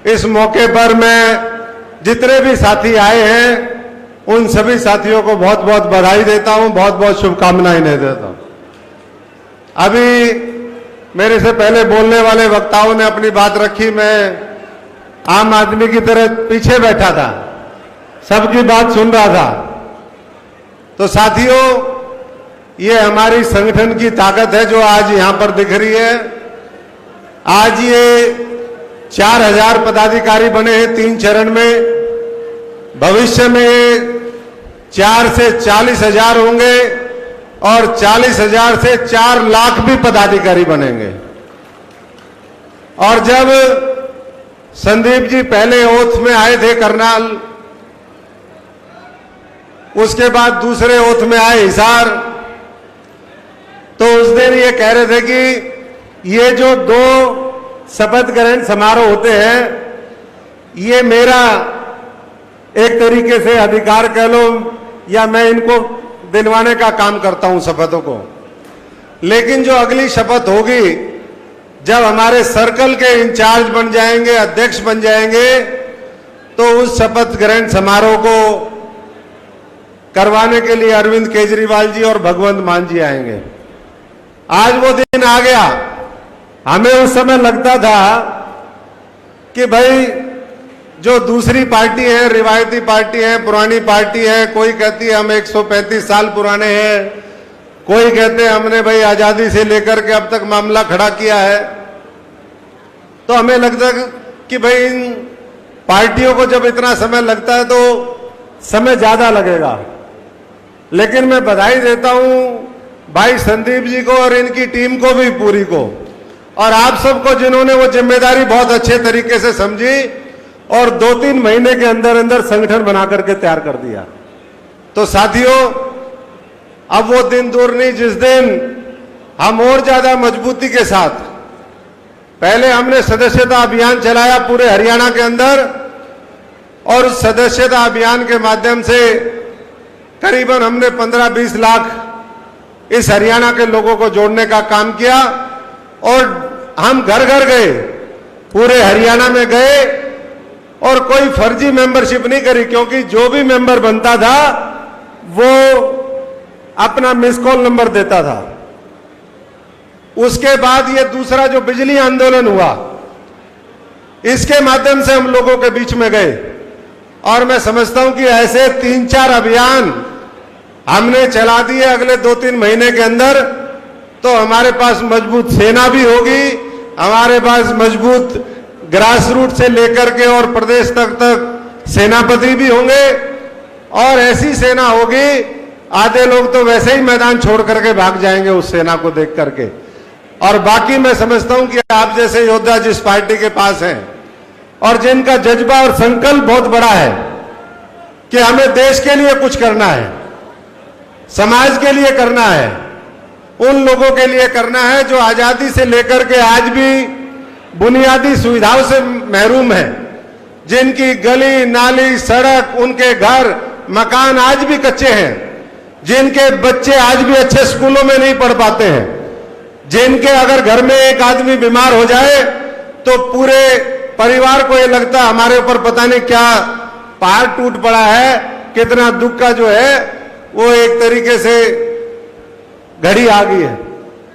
इस मौके पर मैं जितने भी साथी आए हैं उन सभी साथियों को बहुत बहुत बधाई देता हूं, बहुत बहुत शुभकामनाएं देता हूं। अभी मेरे से पहले बोलने वाले वक्ताओं ने अपनी बात रखी, मैं आम आदमी की तरह पीछे बैठा था, सबकी बात सुन रहा था। तो साथियों, ये हमारी संगठन की ताकत है जो आज यहां पर दिख रही है। आज ये 4000 पदाधिकारी बने हैं 3 चरण में। भविष्य में ये 4 से 40,000 होंगे और 40,000 से 4 लाख भी पदाधिकारी बनेंगे। और जब संदीप जी पहले ओथ में आए थे करनाल, उसके बाद दूसरे ओथ में आए हिसार, तो उस दिन ये कह रहे थे कि ये जो 2 शपथ ग्रहण समारोह होते हैं, ये मेरा एक तरीके से अधिकार कह लो, या मैं इनको दिलवाने का काम करता हूं शपथों को। लेकिन जो अगली शपथ होगी, जब हमारे सर्कल के इंचार्ज बन जाएंगे, अध्यक्ष बन जाएंगे, तो उस शपथ ग्रहण समारोह को करवाने के लिए अरविंद केजरीवाल जी और भगवंत मान जी आएंगे। आज वो दिन आ गया। हमें उस समय लगता था कि भाई जो दूसरी पार्टी है, रिवायती पार्टी है, पुरानी पार्टी है, कोई कहती है हम 135 साल पुराने हैं, कोई कहते हैं हमने भाई आजादी से लेकर के अब तक मामला खड़ा किया है। तो हमें लगता है कि भाई इन पार्टियों को जब इतना समय लगता है तो समय ज्यादा लगेगा। लेकिन मैं बधाई देता हूं भाई संदीप जी को और इनकी टीम को भी, पूरी को, और आप सबको जिन्होंने वो जिम्मेदारी बहुत अच्छे तरीके से समझी और 2-3 महीने के अंदर अंदर संगठन बना करके तैयार कर दिया। तो साथियों, अब वो दिन दूर नहीं जिस दिन हम और ज्यादा मजबूती के साथ, पहले हमने सदस्यता अभियान चलाया पूरे हरियाणा के अंदर, और उस सदस्यता अभियान के माध्यम से करीबन हमने 15-20 लाख इस हरियाणा के लोगों को जोड़ने का काम किया। और हम घर घर गए, पूरे हरियाणा में गए, और कोई फर्जी मेंबरशिप नहीं करी, क्योंकि जो भी मेंबर बनता था वो अपना मिस कॉल नंबर देता था। उसके बाद ये दूसरा जो बिजली आंदोलन हुआ, इसके माध्यम से हम लोगों के बीच में गए, और मैं समझता हूं कि ऐसे 3-4 अभियान हमने चला दिए अगले 2-3 महीने के अंदर, तो हमारे पास मजबूत सेना भी होगी, हमारे पास मजबूत ग्रास रूट से लेकर के और प्रदेश तक सेनापति भी होंगे, और ऐसी सेना होगी, आधे लोग तो वैसे ही मैदान छोड़ करके भाग जाएंगे उस सेना को देख करके। और बाकी मैं समझता हूं कि आप जैसे योद्धा जिस पार्टी के पास हैं और जिनका जज्बा और संकल्प बहुत बड़ा है कि हमें देश के लिए कुछ करना है, समाज के लिए करना है, उन लोगों के लिए करना है जो आजादी से लेकर के आज भी बुनियादी सुविधाओं से महरूम है, जिनकी गली नाली सड़क, उनके घर मकान आज भी कच्चे हैं, जिनके बच्चे आज भी अच्छे स्कूलों में नहीं पढ़ पाते हैं, जिनके अगर घर में एक आदमी बीमार हो जाए तो पूरे परिवार को ये लगता है हमारे ऊपर पता नहीं क्या पहाड़ टूट पड़ा है, कितना दुख का जो है वो एक तरीके से घड़ी आ गई है।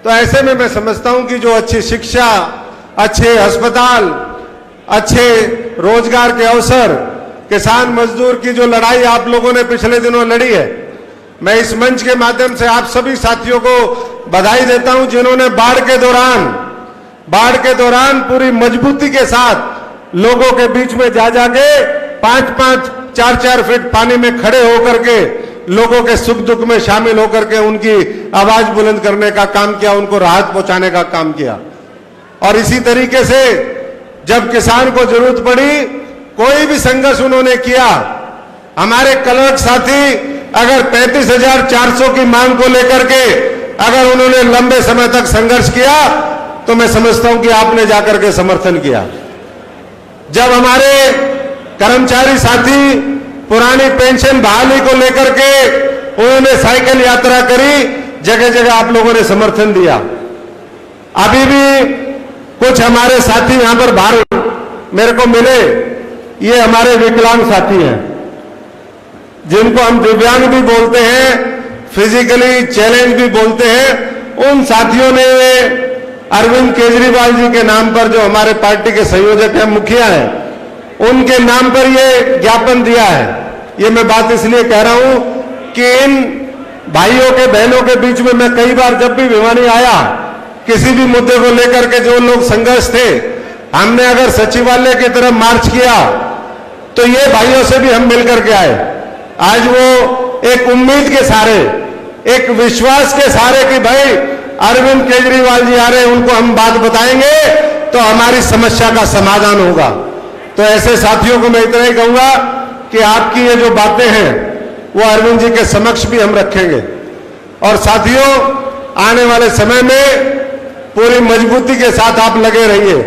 तो ऐसे में मैं समझता हूं कि जो अच्छी शिक्षा, अच्छे अस्पताल, अच्छे रोजगार के अवसर, किसान मजदूर की जो लड़ाई आप लोगों ने पिछले दिनों लड़ी है, मैं इस मंच के माध्यम से आप सभी साथियों को बधाई देता हूं जिन्होंने बाढ़ के दौरान पूरी मजबूती के साथ लोगों के बीच में जा जाके 5-5, 4-4 फीट पानी में खड़े होकर के लोगों के सुख दुख में शामिल होकर के उनकी आवाज बुलंद करने का काम किया, उनको राहत पहुंचाने का काम किया। और इसी तरीके से जब किसान को जरूरत पड़ी, कोई भी संघर्ष उन्होंने किया। हमारे क्लर्क साथी अगर 35,400 की मांग को लेकर के अगर उन्होंने लंबे समय तक संघर्ष किया, तो मैं समझता हूं कि आपने जाकर के समर्थन किया। जब हमारे कर्मचारी साथी पुरानी पेंशन बहाली को लेकर के उन्होंने साइकिल यात्रा करी, जगह जगह आप लोगों ने समर्थन दिया। अभी भी कुछ हमारे साथी यहां पर बाहर मेरे को मिले, ये हमारे विकलांग साथी हैं, जिनको हम दिव्यांग भी बोलते हैं, फिजिकली चैलेंज भी बोलते हैं। उन साथियों ने अरविंद केजरीवाल जी के नाम पर, जो हमारे पार्टी के संयोजक हैं, मुखिया हैं, उनके नाम पर ये ज्ञापन दिया है। ये मैं बात इसलिए कह रहा हूं कि इन भाइयों के बहनों के बीच में मैं कई बार जब भी भिवानी आया, किसी भी मुद्दे को लेकर के जो लोग संघर्ष थे, हमने अगर सचिवालय की तरफ मार्च किया तो ये भाइयों से भी हम मिलकर के आए। आज वो एक उम्मीद के सहारे, एक विश्वास के सहारे कि भाई अरविंद केजरीवाल जी आ रहे हैं, उनको हम बात बताएंगे तो हमारी समस्या का समाधान होगा। तो ऐसे साथियों को मैं इतना ही कहूंगा कि आपकी ये जो बातें हैं वो अरविंद जी के समक्ष भी हम रखेंगे। और साथियों, आने वाले समय में पूरी मजबूती के साथ आप लगे रहिए।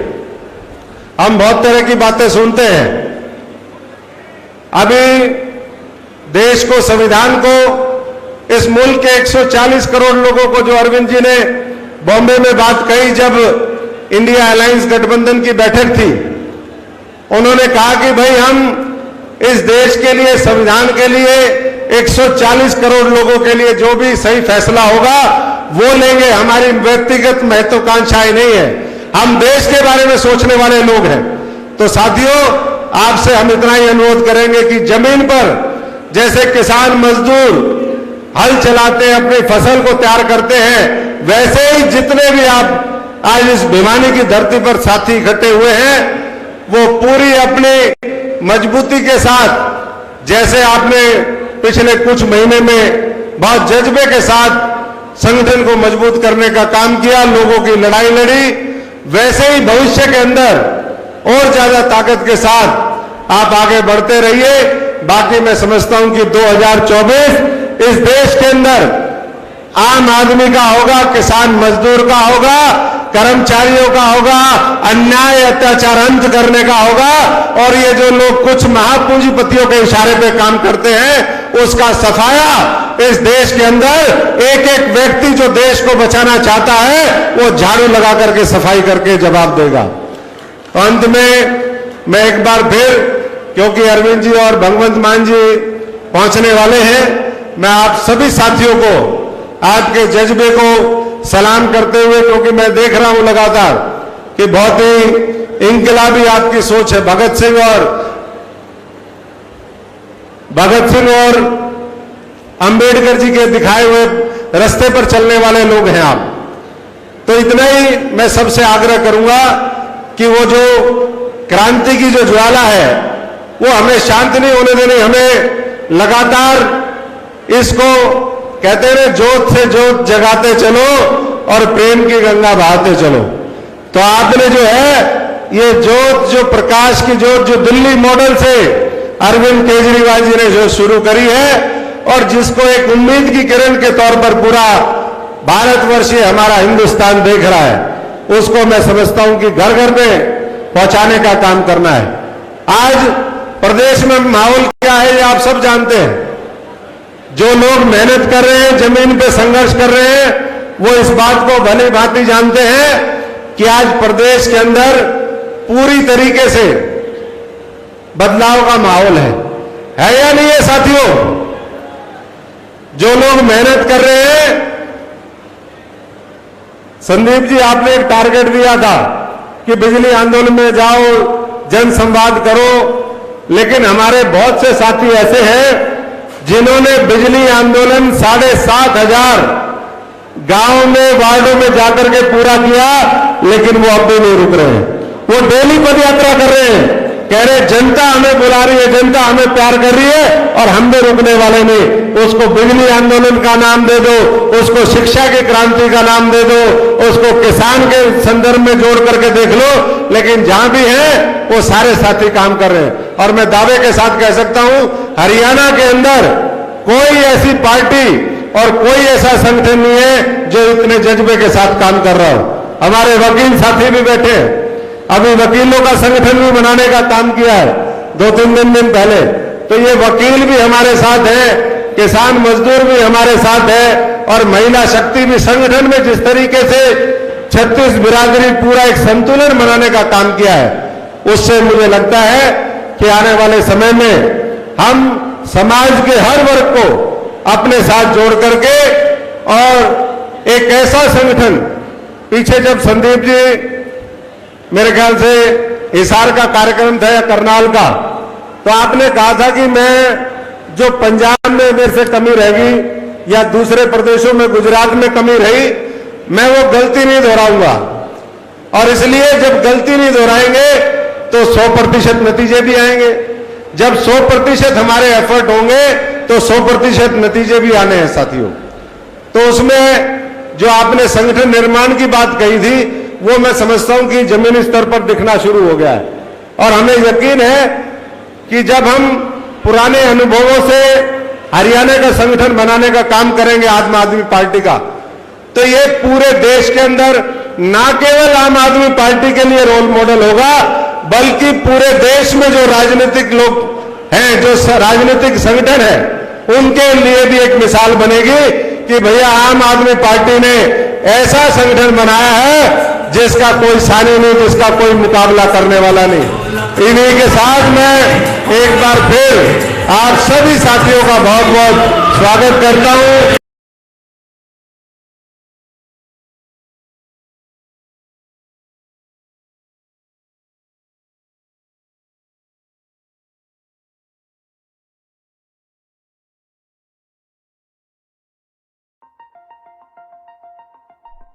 हम बहुत तरह की बातें सुनते हैं। अभी देश को, संविधान को, इस मुल्क के 140 करोड़ लोगों को, जो अरविंद जी ने बॉम्बे में बात कही जब इंडिया अलायंस गठबंधन की बैठक थी, उन्होंने कहा कि भाई हम इस देश के लिए, संविधान के लिए, 140 करोड़ लोगों के लिए जो भी सही फैसला होगा वो लेंगे। हमारी व्यक्तिगत महत्वाकांक्षाएं नहीं है, हम देश के बारे में सोचने वाले लोग हैं। तो साथियों, आपसे हम इतना ही अनुरोध करेंगे कि जमीन पर जैसे किसान मजदूर हल चलाते हैं, अपनी फसल को तैयार करते हैं, वैसे ही जितने भी आप आज इस भिवानी की धरती पर साथी इकट्ठे हुए हैं, वो पूरी अपनी मजबूती के साथ, जैसे आपने पिछले कुछ महीने में बहुत जज्बे के साथ संगठन को मजबूत करने का काम किया, लोगों की लड़ाई लड़ी, वैसे ही भविष्य के अंदर और ज्यादा ताकत के साथ आप आगे बढ़ते रहिए। बाकी मैं समझता हूं कि 2024 इस देश के अंदर आम आदमी का होगा, किसान मजदूर का होगा, कर्मचारियों का होगा, अन्याय अत्याचार अंत करने का होगा। और ये जो लोग कुछ महापूंजीपतियों के इशारे पे काम करते हैं, उसका सफाया इस देश के अंदर एक एक व्यक्ति जो देश को बचाना चाहता है, वो झाड़ू लगा करके सफाई करके जवाब देगा। तो अंत में मैं एक बार फिर, क्योंकि अरविंद जी और भगवंत मान जी पहुंचने वाले हैं, मैं आप सभी साथियों को आपके जज्बे को सलाम करते हुए, क्योंकि मैं देख रहा हूं लगातार कि बहुत ही इंकलाबी आपकी सोच है। भगत सिंह और अंबेडकर जी के दिखाए हुए रास्ते पर चलने वाले लोग हैं आप। तो इतना ही मैं सबसे आग्रह करूंगा कि वो जो क्रांति की जो ज्वाला है वो हमें शांत नहीं होने देनी, हमें लगातार इसको कहते हैं जोत से जोत जगाते चलो और प्रेम की गंगा बहाते चलो। तो आपने जो है ये जोत, जो प्रकाश की जोत, जो दिल्ली मॉडल से अरविंद केजरीवाल जी ने जो शुरू करी है और जिसको एक उम्मीद की किरण के तौर पर पूरा भारतवर्षीय हमारा हिंदुस्तान देख रहा है, उसको मैं समझता हूं कि घर घर में पहुंचाने का काम करना है। आज प्रदेश में माहौल क्या है ये आप सब जानते हैं। जो लोग मेहनत कर रहे हैं, जमीन पे संघर्ष कर रहे हैं, वो इस बात को भली भांति जानते हैं कि आज प्रदेश के अंदर पूरी तरीके से बदलाव का माहौल है या नहीं है साथियों? जो लोग मेहनत कर रहे हैं, संदीप जी आपने एक टारगेट दिया था कि बिजली आंदोलन में जाओ, जन संवाद करो, लेकिन हमारे बहुत से साथी ऐसे हैं जिन्होंने बिजली आंदोलन 7,500 गांव में, वार्डों में जाकर के पूरा किया, लेकिन वो अब भी नहीं रुक रहे हैं। वो डेली पदयात्रा कर रहे हैं, कह रहे जनता हमें बुला रही है, जनता हमें प्यार कर रही है और हम भी रुकने वाले नहीं। उसको बिजली आंदोलन का नाम दे दो, उसको शिक्षा की क्रांति का नाम दे दो, उसको किसान के संदर्भ में जोड़ करके देख लो, लेकिन जहां भी है वो सारे साथी काम कर रहे हैं। और मैं दावे के साथ कह सकता हूं, हरियाणा के अंदर कोई ऐसी पार्टी और कोई ऐसा संगठन नहीं है जो इतने जज्बे के साथ काम कर रहा हो। हमारे वकील साथी भी बैठे हैं, अभी वकीलों का संगठन भी बनाने का काम किया है 2-3 दिन पहले। तो ये वकील भी हमारे साथ है, किसान मजदूर भी हमारे साथ है, और महिला शक्ति भी संगठन में जिस तरीके से 36 बिरादरी पूरा एक संतुलन बनाने का काम किया है, उससे मुझे लगता है कि आने वाले समय में हम समाज के हर वर्ग को अपने साथ जोड़ करके और एक ऐसा संगठन, पीछे जब संदीप जी मेरे ख्याल से हिसार का कार्यक्रम था या करनाल का, तो आपने कहा था कि मैं जो पंजाब में मेरे से कमी रहेगी या दूसरे प्रदेशों में गुजरात में कमी रही, मैं वो गलती नहीं दोहराऊंगा। और इसलिए जब गलती नहीं दोहराएंगे तो 100% नतीजे भी आएंगे। जब 100% हमारे एफर्ट होंगे तो 100% नतीजे भी आने हैं साथियों। तो उसमें जो आपने संगठन निर्माण की बात कही थी, वो मैं समझता हूं कि जमीनी स्तर पर दिखना शुरू हो गया है। और हमें यकीन है कि जब हम पुराने अनुभवों से हरियाणा का संगठन बनाने का काम करेंगे आम आदमी पार्टी का, तो ये पूरे देश के अंदर ना केवल आम आदमी पार्टी के लिए रोल मॉडल होगा, बल्कि पूरे देश में जो राजनीतिक लोग हैं, जो राजनीतिक संगठन है, उनके लिए भी एक मिसाल बनेगी कि भैया आम आदमी पार्टी ने ऐसा संगठन बनाया है जिसका कोई सानी नहीं, जिसका कोई मुकाबला करने वाला नहीं। इन्हीं के साथ मैं एक बार फिर आप सभी साथियों का बहुत बहुत स्वागत करता हूं।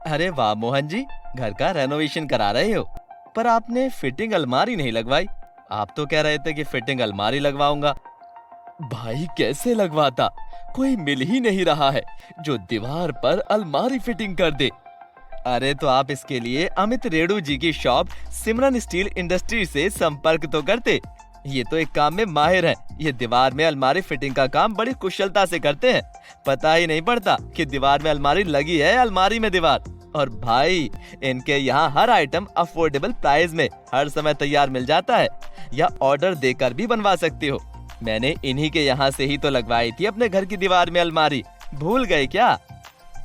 अरे वाह मोहन जी, घर का रेनोवेशन करा रहे हो, पर आपने फिटिंग अलमारी नहीं लगवाई। आप तो कह रहे थे कि फिटिंग अलमारी लगवाऊंगा। भाई कैसे लगवाता, कोई मिल ही नहीं रहा है जो दीवार पर अलमारी फिटिंग कर दे। अरे तो आप इसके लिए अमित रेणु जी की शॉप सिमरन स्टील इंडस्ट्री से संपर्क तो करते। ये तो एक काम में माहिर है। ये दीवार में अलमारी फिटिंग का काम बड़ी कुशलता से करते हैं। पता ही नहीं पड़ता कि दीवार में अलमारी लगी है, अलमारी में दीवार। और भाई इनके यहाँ हर आइटम अफोर्डेबल प्राइस में हर समय तैयार मिल जाता है, या ऑर्डर देकर भी बनवा सकते हो। मैंने इन्हीं के यहाँ से ही तो लगवाई थी अपने घर की दीवार में अलमारी, भूल गए क्या?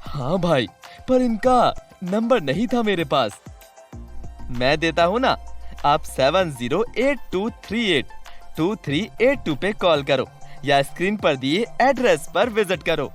हाँ भाई, पर इनका नंबर नहीं था मेरे पास। मैं देता हूँ ना, आप 7082382382 पे कॉल करो या स्क्रीन पर दिए एड्रेस पर विजिट करो।